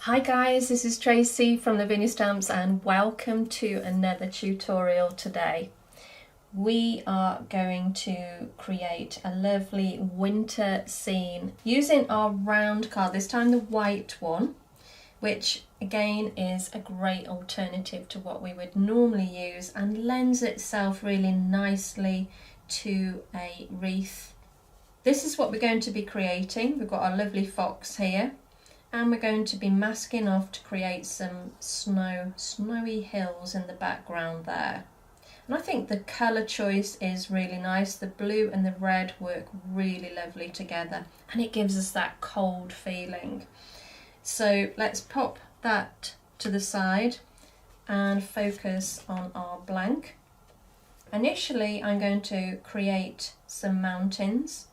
Hi guys, this is Tracy from Lavinia Stamps and welcome to another tutorial today. We are going to create a lovely winter scene using our round card, this time the white one, which again is a great alternative to what we would normally use and lends itself really nicely to a wreath. This is what we're going to be creating. We've got our lovely fox here. And we're going to be masking off to create some snowy hills in the background there. And I think the colour choice is really nice. The blue and the red work really lovely together and it gives us that cold feeling. So let's pop that to the side and focus on our blank. Initially I'm going to create some mountains.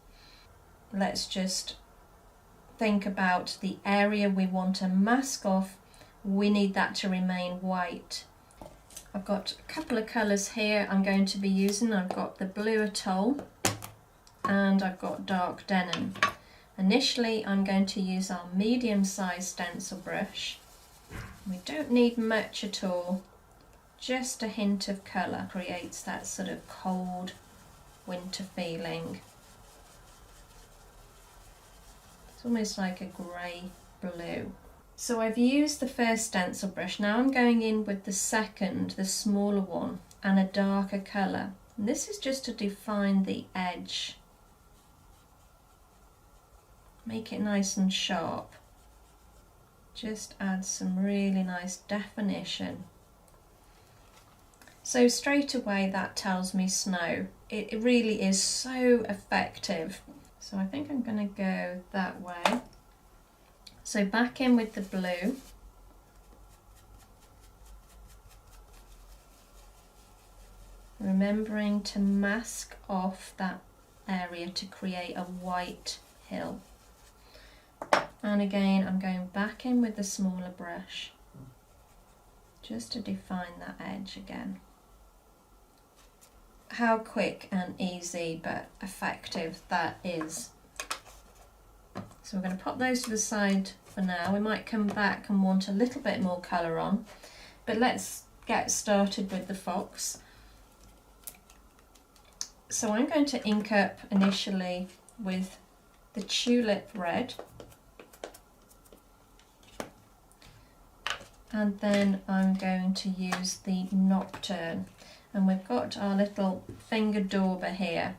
Let's just think about the area we want to mask off. We need that to remain white. I've got a couple of colours here I'm going to be using. I've got the blue atoll and I've got dark denim. Initially I'm going to use our medium-sized stencil brush. We don't need much at all, just a hint of colour creates that sort of cold winter feeling. It's almost like a grey blue. So I've used the first stencil brush. Now I'm going in with the second, the smaller one, and a darker colour. And this is just to define the edge. Make it nice and sharp. Just add some really nice definition. So straight away that tells me snow. It really is so effective. So I think I'm going to go that way. So back in with the blue. Remembering to mask off that area to create a white hill. And again, I'm going back in with the smaller brush, just to define that edge again. How quick and easy but effective that is. So we're going to pop those to the side for now. We might come back and want a little bit more colour on, but let's get started with the fox. So I'm going to ink up initially with the tulip red, and then I'm going to use the nocturne. And we've got our little finger dauber here.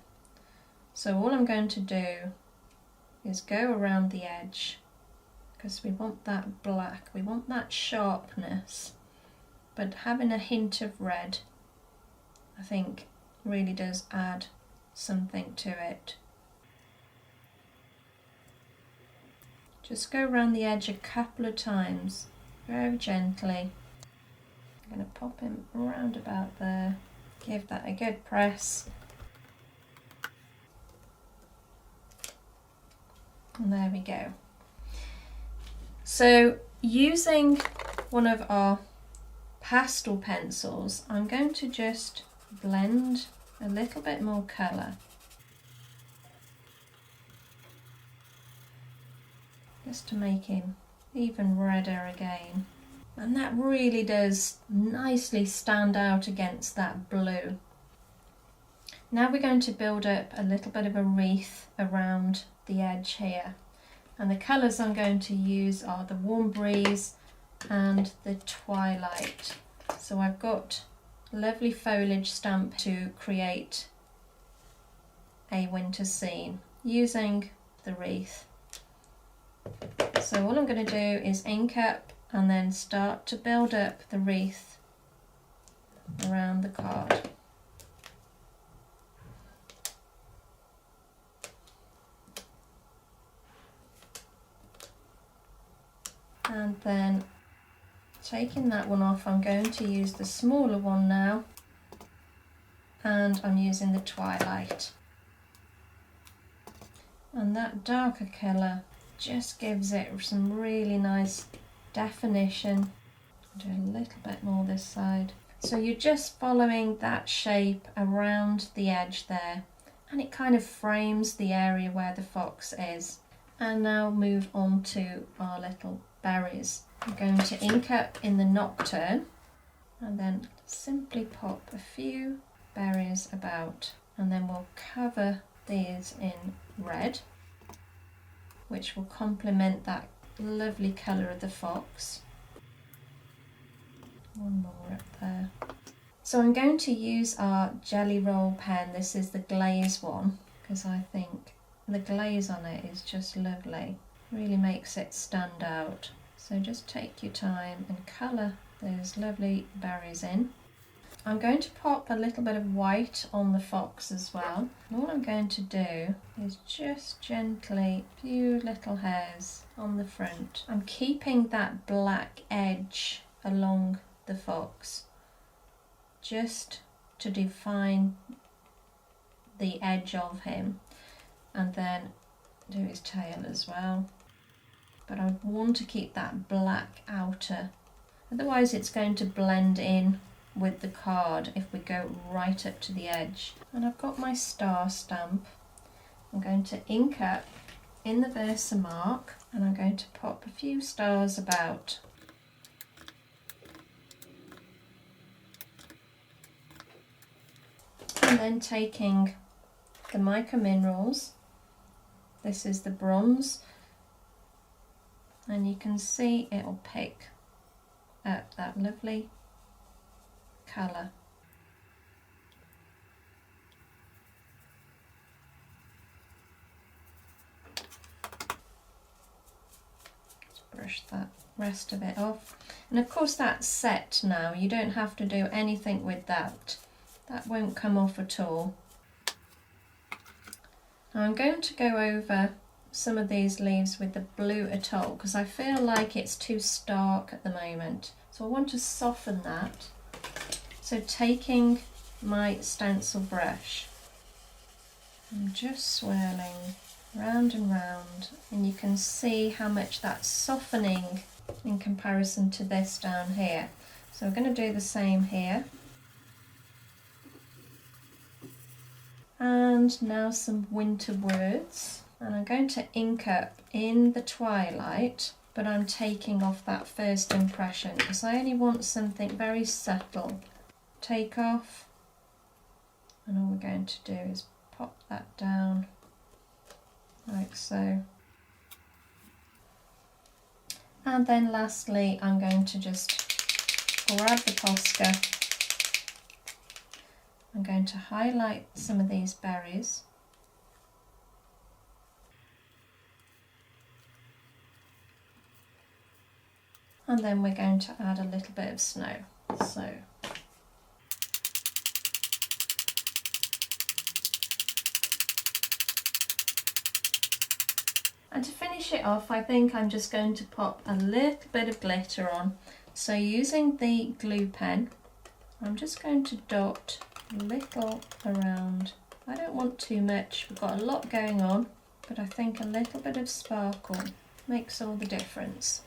So all I'm going to do is go around the edge because we want that black, we want that sharpness, but having a hint of red I think really does add something to it. Just go around the edge a couple of times, very gently. I'm going to pop him around about there, give that a good press, and there we go. So using one of our pastel pencils, I'm going to just blend a little bit more colour, just to make him even redder again. And that really does nicely stand out against that blue. Now we're going to build up a little bit of a wreath around the edge here. And the colours I'm going to use are the Warm Breeze and the Twilight. So I've got a lovely foliage stamp to create a winter scene using the wreath. So all I'm going to do is ink up and then start to build up the wreath around the card. And then taking that one off, I'm going to use the smaller one now, and I'm using the Twilight. And that darker colour just gives it some really nice definition. Do a little bit more this side. So you're just following that shape around the edge there, and it kind of frames the area where the fox is. And now move on to our little berries. I'm going to ink up in the Nocturne and then simply pop a few berries about, and then we'll cover these in red, which will complement that lovely colour of the fox. One more up there. So I'm going to use our Jelly Roll pen. This is the glaze one, because I think the glaze on it is just lovely. Really makes it stand out. So just take your time and colour those lovely berries in. I'm going to pop a little bit of white on the fox as well. And all I'm going to do is just gently, a few little hairs on the front. I'm keeping that black edge along the fox, just to define the edge of him, and then do his tail as well. But I want to keep that black outer, otherwise it's going to blend in with the card if we go right up to the edge. And I've got my star stamp. I'm going to ink up in the Versamark and I'm going to pop a few stars about. And then taking the Mica Minerals, this is the bronze, and you can see it'll pick up that lovely colour. Just brush that rest of it off. And of course that's set now, you don't have to do anything with that. That won't come off at all. Now I'm going to go over some of these leaves with the blue atoll because I feel like it's too stark at the moment. So I want to soften that. So taking my stencil brush, I'm just swirling round and round, and you can see how much that's softening in comparison to this down here. So we're going to do the same here. And now some winter words, and I'm going to ink up in the twilight, but I'm taking off that first impression because I only want something very subtle. Take off, and all we're going to do is pop that down like so. And then lastly I'm going to just grab the Posca. I'm going to highlight some of these berries. And then we're going to add a little bit of snow. So and to finish it off, I think I'm just going to pop a little bit of glitter on. So using the glue pen, I'm just going to dot a little around. I don't want too much, we've got a lot going on, but I think a little bit of sparkle makes all the difference.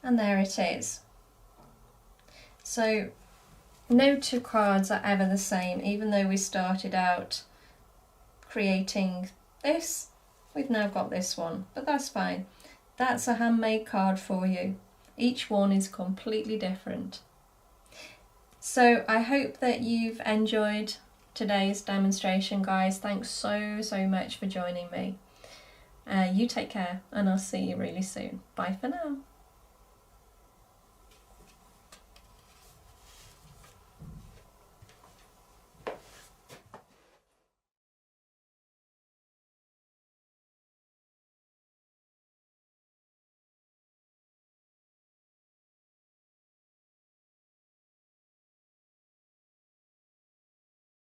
And there it is. So no two cards are ever the same, even though we started out creating this, we've now got this one, but that's fine. That's a handmade card for you. Each one is completely different. So I hope that you've enjoyed today's demonstration, guys. Thanks so much for joining me. You take care, and I'll see you really soon. Bye for now.